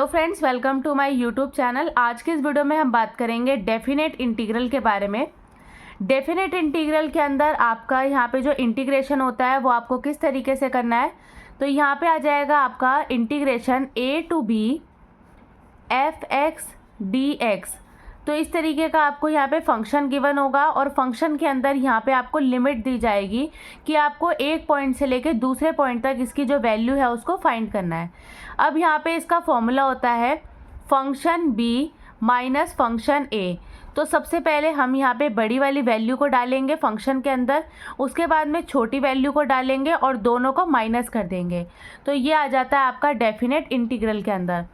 Friends, welcome to my YouTube channel. आज के इस वीडियो में हम बात करेंगे डेफिनेट इंटीग्रल के बारे में। डेफिनेट इंटीग्रल के अंदर आपका यहाँ पे जो इंटीग्रेशन होता है वो आपको किस तरीके से करना है। तो यहाँ पे आ जाएगा आपका integration a to b f(x) dx। तो इस तरीके का आपको यहाँ पे फंक्शन गिवन होगा और फंक्शन के अंदर यहाँ पे आपको लिमिट दी जाएगी कि आपको एक पॉइंट से लेकर दूसरे पॉइंट तक इसकी जो वैल्यू है उसको फाइंड करना है। अब यहाँ पे इसका फॉर्मूला होता है function b minus function a। तो सबसे पहले हम यहाँ पे बड़ी वाली वैल्यू को डालेंगे फंक्शन के अंदर, उसके बाद में छोटी वैल्यू को डालेंगे और दोनों को माइनस कर देंगे। तो ये आ जाता है आपका डेफिनेट इंटीग्रल के अंदर।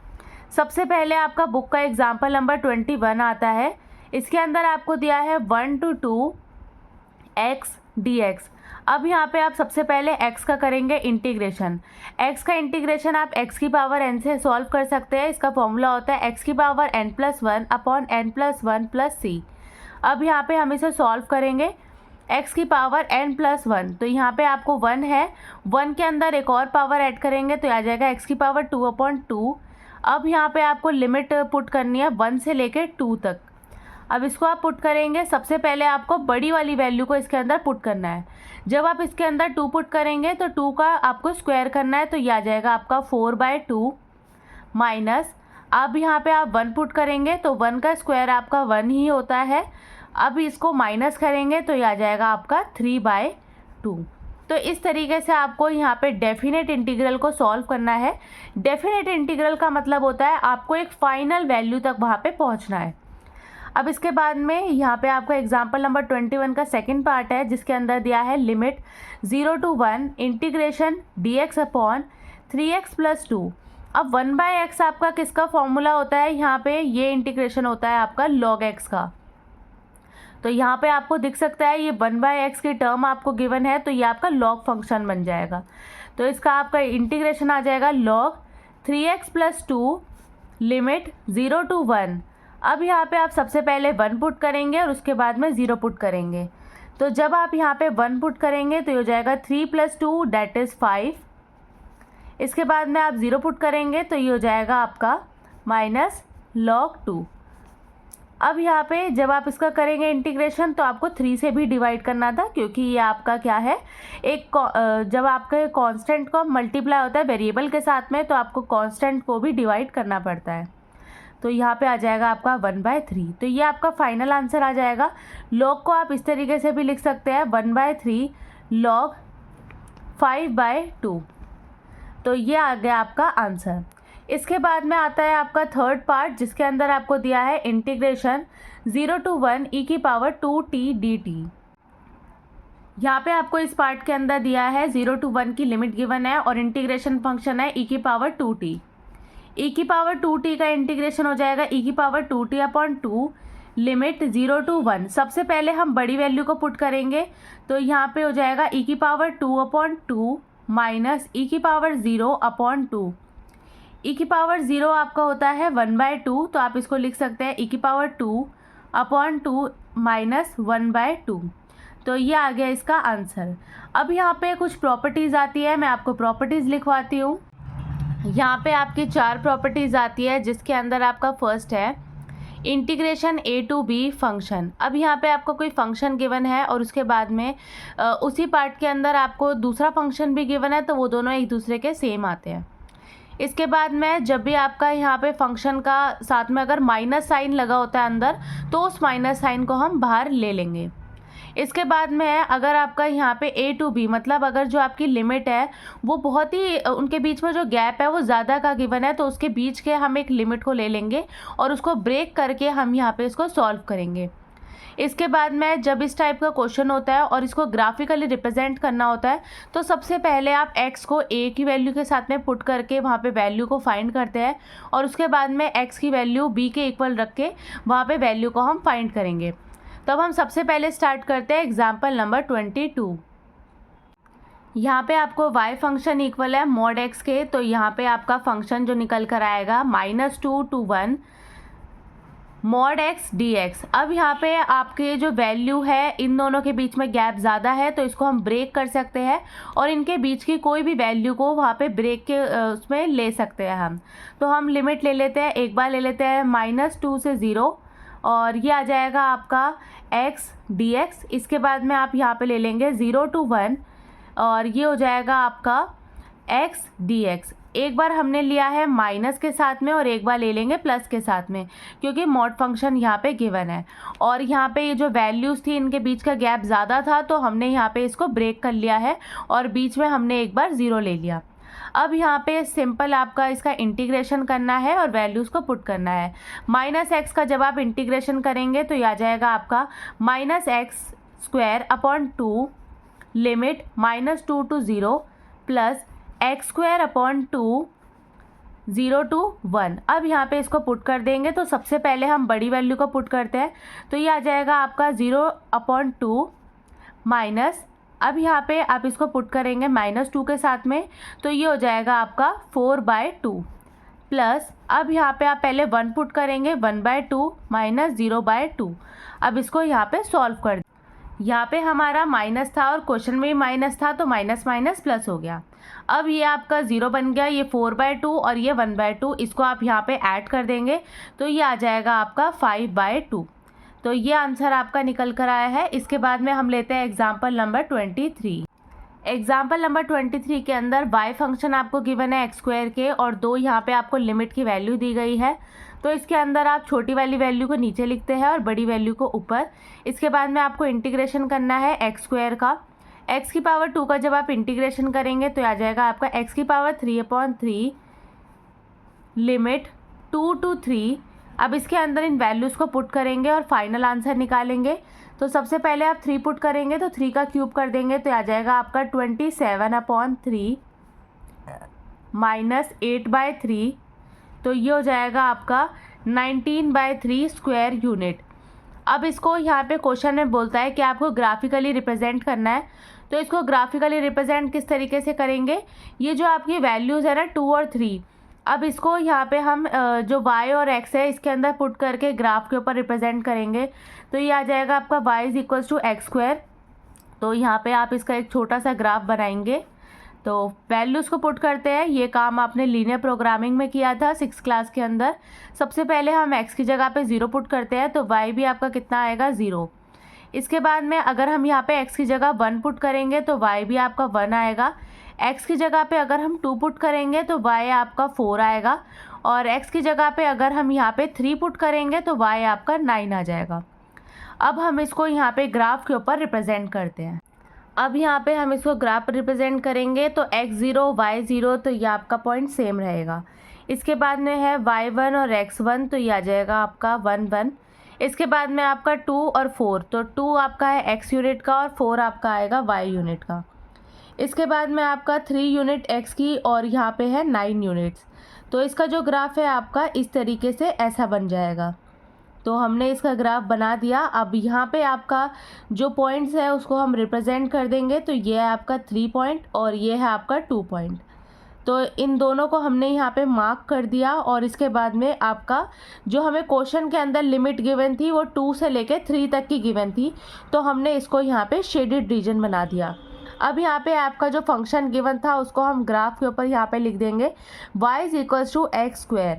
सबसे पहले आपका बुक का एग्जाम्पल नंबर 21 आता है। इसके अंदर आपको दिया है 1 to 2x dx। अब यहाँ पे आप सबसे पहले x का करेंगे इंटीग्रेशन। x का इंटीग्रेशन आप x की पावर n से सॉल्व कर सकते हैं। इसका फॉर्मूला होता है x की power n+1 upon n+1 plus c। अब यहाँ पे हम इसे सॉल्व करेंगे x की पावर n+1। तो यहाँ पे आपको 1 है, 1 के अंदर एक और पावर ऐड करेंगे तो आ जाएगा x की पावर 2/2। अब यहाँ पे आपको लिमिट पुट करनी है 1 से लेकर 2 तक। अब इसको आप पुट करेंगे, सबसे पहले आपको बड़ी वाली वैल्यू को इसके अंदर पुट करना है। जब आप इसके अंदर 2 पुट करेंगे तो 2 का आपको स्क्वायर करना है, तो ये आ जाएगा आपका 4/2 माइनस। अब यहाँ पे आप 1 पुट करेंगे तो 1 का स्क्वायर आपका 1 ही होता है। अब इसको माइनस करेंगे तो ये आ जाएगा आपका 3/2। तो इस तरीके से आपको यहाँ पे डेफिनेट इंटीग्रल को सॉल्व करना है। डेफिनेट इंटीग्रल का मतलब होता है आपको एक फाइनल वैल्यू तक वहाँ पे पहुँचना है। अब इसके बाद में यहाँ पे आपका एग्जाम्पल नंबर 21 का सेकंड पार्ट है, जिसके अंदर दिया है limit 0 to 1 integration dx upon 3x + 2। अब 1/x आपका किसका फॉर्मूला होता है, यहाँ पे ये इंटीग्रेशन होता है आपका log x का। तो यहाँ पे आपको दिख सकता है ये 1/x की टर्म आपको गिवन है, तो ये आपका log फंक्शन बन जाएगा। तो इसका आपका इंटीग्रेशन आ जाएगा log 3x + 2 लिमिट 0 to 1। अब यहाँ पे आप सबसे पहले 1 पुट करेंगे और उसके बाद में 0 पुट करेंगे। तो जब आप यहाँ पे 1 पुट करेंगे तो ये हो जाएगा 3 + 2 दैट इज़ 5। इसके बाद में आप 0 पुट करेंगे तो ये हो जाएगा आपका माइनस log 2। अब यहाँ पे जब आप इसका करेंगे इंटीग्रेशन तो आपको 3 से भी डिवाइड करना था, क्योंकि ये आपका क्या है, एक जब आपके कांस्टेंट को मल्टीप्लाई होता है वेरिएबल के साथ में तो आपको कांस्टेंट को भी डिवाइड करना पड़ता है। तो यहाँ पे आ जाएगा आपका 1/3। तो ये आपका फाइनल आंसर आ जाएगा। log को आप इस तरीके से भी लिख सकते हैं 1/3 log 5/2। तो ये आ गया आपका आंसर। इसके बाद में आता है आपका थर्ड पार्ट, जिसके अंदर आपको दिया है इंटीग्रेशन 0 to 1 e⁻²t dt। यहाँ पे आपको इस पार्ट के अंदर दिया है 0 to 1 की लिमिट गिवन है और इंटीग्रेशन फंक्शन है e⁻²t। e⁻²t का इंटीग्रेशन हो जाएगा e⁻²t/2 लिमिट 0 to 1। सबसे पहले हम बड़ी वैल्यू को पुट करेंगे तो यहाँ पे हो जाएगा e⁻²/2 माइनस e⁻0/2। e⁻0 आपका होता है 1/2, तो आप इसको लिख सकते हैं e⁻2/2 माइनस 1/2। तो ये आ गया इसका आंसर। अब यहाँ पे कुछ प्रॉपर्टीज़ आती है, मैं आपको प्रॉपर्टीज़ लिखवाती हूँ। यहाँ पे आपकी 4 प्रॉपर्टीज़ आती है, जिसके अंदर आपका फर्स्ट है integration a to b function. अब यहाँ पे आपको कोई फंक्शन गिवन है और उसके बाद में उसी पार्ट के अंदर आपको दूसरा फंक्शन भी गिवन है, तो वो दोनों एक दूसरे के सेम आते हैं। इसके बाद में जब भी आपका यहाँ पे फंक्शन का साथ में अगर माइनस साइन लगा होता है अंदर, तो उस माइनस साइन को हम बाहर ले लेंगे। इसके बाद में है अगर आपका यहाँ पे a to b मतलब अगर जो आपकी लिमिट है वो बहुत ही उनके बीच में जो गैप है वो ज़्यादा का गिवन है, तो उसके बीच के हम एक लिमिट को ले लेंगे और उसको ब्रेक करके हम यहाँ पे इसको सॉल्व करेंगे। इसके बाद में जब इस टाइप का क्वेश्चन होता है और इसको ग्राफिकली रिप्रेजेंट करना होता है, तो सबसे पहले आप x को a की वैल्यू के साथ में पुट करके वहाँ पे वैल्यू को फाइंड करते हैं और उसके बाद में x की वैल्यू b के इक्वल रख के वहाँ पे वैल्यू को हम फाइंड करेंगे। तब हम सबसे पहले स्टार्ट करते हैं एग्जाम्पल नंबर 22। यहाँ पे आपको y फंक्शन इक्वल है mod x के, तो यहाँ पे आपका फंक्शन जो निकल कर आएगा -2 to 1 mod x D x. अब यहाँ पे आपके जो वैल्यू है इन दोनों के बीच में गैप ज़्यादा है तो इसको हम ब्रेक कर सकते हैं और इनके बीच की कोई भी वैल्यू को वहाँ पे ब्रेक के उसमें ले सकते हैं हम। तो हम लिमिट ले लेते हैं, एक बार ले लेते हैं -2 से 0 और ये आ जाएगा आपका x dx। इसके बाद में आप यहाँ पे ले लेंगे 0 to 1 और ये हो जाएगा आपका x dx। एक बार हमने लिया है माइनस के साथ में और एक बार ले लेंगे प्लस के साथ में, क्योंकि मॉड फंक्शन यहाँ पे गिवन है और यहाँ पे ये जो वैल्यूज़ थी इनके बीच का गैप ज़्यादा था तो हमने यहाँ पे इसको ब्रेक कर लिया है और बीच में हमने एक बार 0 ले लिया। अब यहाँ पे सिंपल आपका इसका इंटीग्रेशन करना है और वैल्यूज़ को पुट करना है। -x का जब आप इंटीग्रेशन करेंगे तो ये आ जाएगा आपका -x² limit -2 to 0 plus x² 0 to 1। अब यहाँ पे इसको पुट कर देंगे तो सबसे पहले हम बड़ी वैल्यू को पुट करते हैं तो ये आ जाएगा आपका 0/2 माइनस, अब यहाँ पे आप इसको पुट करेंगे -2 के साथ में तो ये हो जाएगा आपका 4/2 प्लस, अब यहाँ पे आप पहले 1 पुट करेंगे 1/2 माइनस 0/2। अब इसको यहाँ पे सॉल्व कर, यहाँ पे हमारा माइनस था और क्वेश्चन में भी माइनस था तो माइनस माइनस प्लस हो गया। अब ये आपका 0 बन गया, ये 4/2 और ये 1/2, इसको आप यहाँ पे ऐड कर देंगे तो ये आ जाएगा आपका 5/2। तो ये आंसर आपका निकल कर आया है। इसके बाद में हम लेते हैं एग्जाम्पल नंबर 23। एग्जाम्पल नंबर 23 के अंदर y फंक्शन आपको गिवन है x² के और 2 यहाँ पे आपको लिमिट की वैल्यू दी गई है। तो इसके अंदर आप छोटी वाली वैल्यू को नीचे लिखते हैं और बड़ी वैल्यू को ऊपर। इसके बाद में आपको इंटीग्रेशन करना है x² का। x⁻2 का जब आप इंटीग्रेशन करेंगे तो आ जाएगा आपका x⁻3/3 लिमिट 2 to 3। अब इसके अंदर इन वैल्यूज़ को पुट करेंगे और फाइनल आंसर निकालेंगे। तो सबसे पहले आप 3 पुट करेंगे तो 3 का क्यूब कर देंगे तो आ जाएगा आपका 27/3 माइनस 8/3, तो ये हो जाएगा आपका 19/3 स्क्वायर यूनिट। अब इसको यहाँ पे क्वेश्चन में बोलता है कि आपको ग्राफिकली रिप्रेजेंट करना है, तो इसको ग्राफिकली रिप्रेजेंट किस तरीके से करेंगे, ये जो आपकी वैल्यूज़ है ना 2 और 3, अब इसको यहाँ पे हम जो y और x है इसके अंदर पुट करके ग्राफ के ऊपर रिप्रेजेंट करेंगे। तो ये आ जाएगा आपका y = x²। तो यहाँ पे आप इसका एक छोटा सा ग्राफ बनाएंगे। तो वैल्यूज़ को पुट करते हैं, ये काम आपने लीनियर प्रोग्रामिंग में किया था 6th क्लास के अंदर। सबसे पहले हम x की जगह पे 0 पुट करते हैं तो y भी आपका कितना आएगा 0। इसके बाद में अगर हम यहाँ पे x की जगह 1 पुट करेंगे तो y भी आपका 1 आएगा। x की जगह पे अगर हम 2 पुट करेंगे तो y आपका 4 आएगा और x की जगह पे अगर हम यहाँ पे 3 पुट करेंगे तो y आपका 9 आ जाएगा। अब हम इसको यहाँ पे ग्राफ के ऊपर रिप्रेजेंट करते हैं। अब यहाँ पे हम इसको ग्राफ रिप्रेजेंट करेंगे तो x0 y0 तो ये आपका पॉइंट सेम रहेगा। इसके बाद में है y1 और x1 तो ये आ जाएगा आपका 1 1। इसके बाद में आपका 2 और 4 तो 2 आपका है x यूनिट का और 4 आपका आएगा y यूनिट का। इसके बाद में आपका 3 यूनिट x की और यहाँ पे है 9 यूनिट्स। तो इसका जो ग्राफ है आपका इस तरीके से ऐसा बन जाएगा। तो हमने इसका ग्राफ बना दिया। अब यहाँ पे आपका जो पॉइंट्स है उसको हम रिप्रेजेंट कर देंगे। तो ये है आपका 3 पॉइंट और ये है आपका 2 पॉइंट। तो इन दोनों को हमने यहाँ पे मार्क कर दिया और इसके बाद में आपका जो हमें क्वेश्चन के अंदर लिमिट गिवन थी वो 2 से लेके 3 तक की गिवन थी, तो हमने इसको यहाँ पे शेडेड रीजन बना दिया। अब यहाँ पे आपका जो फंक्शन गिवन था उसको हम ग्राफ के ऊपर यहाँ पे लिख देंगे y = x²।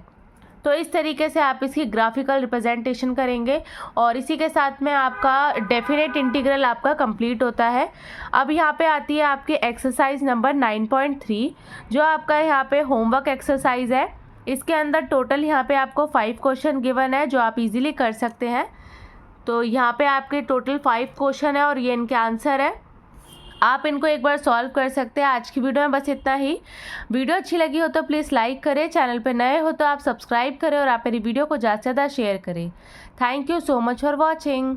तो इस तरीके से आप इसकी ग्राफिकल रिप्रेजेंटेशन करेंगे और इसी के साथ में आपका डेफिनेट इंटीग्रल आपका कंप्लीट होता है। अब यहाँ पे आती है आपकी एक्सरसाइज नंबर 9.3 जो आपका यहाँ पे होमवर्क एक्सरसाइज है। इसके अंदर टोटल यहाँ पे आपको 5 क्वेश्चन गिवन है जो आप इजीली कर सकते हैं। तो यहाँ पे आपके टोटल 5 क्वेश्चन है और ये इनके आंसर है। आप इनको एक बार सॉल्व कर सकते हैं। आज की वीडियो में बस इतना ही। वीडियो अच्छी लगी हो तो प्लीज़ लाइक करें, चैनल पे नए हो तो आप सब्सक्राइब करें और आप मेरी वीडियो को ज़्यादा से ज़्यादा शेयर करें। Thank you so much for watching.